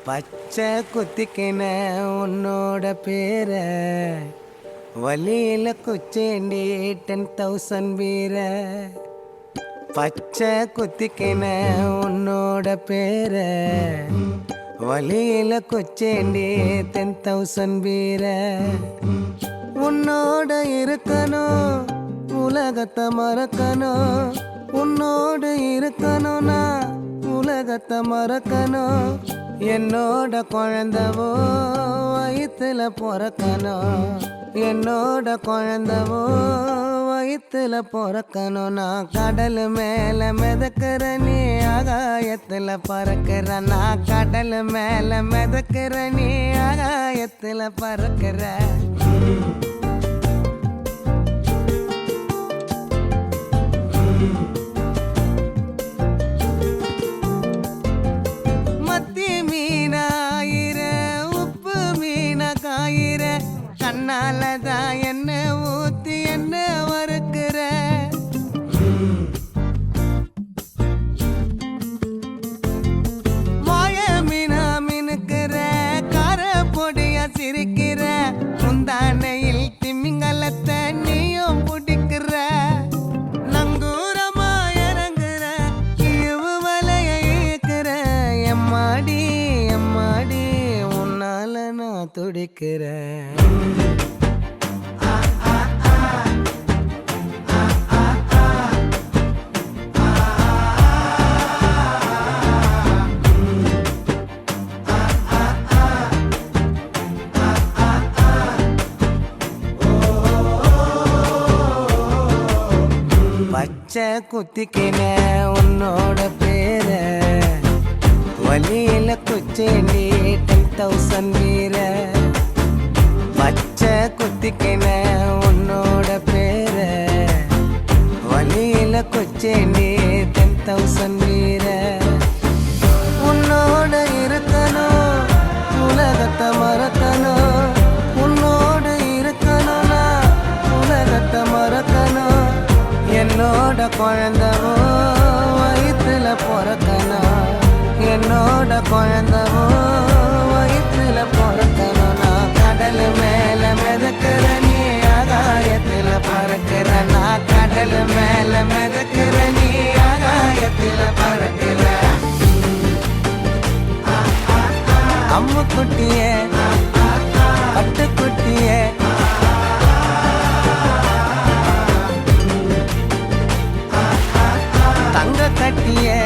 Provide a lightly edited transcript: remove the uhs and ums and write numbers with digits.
பச்சை குத்திக்கின உன்னோட பேர வலியில குச்சேண்டி 10,000 வீர. பச்சை குத்திக்கின உன்னோட பேர வலியில குச்சேண்டி 10,000 வீர. உன்னோட இருக்கணும் உலகத்தை மறக்கணும், உன்னோடு இருக்கணும்னா உலகத்தை மறக்கணும். என்னோட குழந்தவோ வயிற்றுல பிறக்கணும், என்னோட குழந்தவோ வயிற்றுல பிறக்கணும். நான் கடல் மேல மிதக்கிற நீ ஆகாயத்துல பறக்கிற, நான் கடல் மேல மிதக்கிற நீ ஆகாயத்துல பறக்கிற. கண்ணாலதான் என்ன ஊத்தி என்ன வறுக்கிற. வாய மீனா மினுக்கிற, கார பொடிய சிரிக்கிற, முந்தானையில் திமிங்கலத்தை நீயும் பிடிக்கிற. நங்கூரமா இறங்குற, இவு வலைய இழுக்கிற. எம்மாடி எம்மாடி உன்னால நான் துடிக்கிறேன். பச்சை குத்திக்கின உன்னோட பேர வலியில குச்சேண்டி 10,000 வீர. பச்சை குத்திக்கின உன்னோட பேர வலியில குச்சேண்டி 10,000 வீர. உன்னோட இருக்கணும் உலகத்தை மறக்கணும், உன்னோடு இருக்கணும்னா உலகத்தை மறக்கணும். என்னோட குழந்தவோ வயிற்றுல பிறக்கணும், என்னோட குழந்தவோ வயிற்றுல பிறக்கணும். நான் கடல் மேல மிதக்கிற நீ ஆகாயத்துல பறக்கிற, நான் கடல் மேல மிதக்கிற நீ ஆகாயத்துல பறக்கிற. அம்மு குட்டியே பட்டுக்குட்டியே தங்க கட்டியே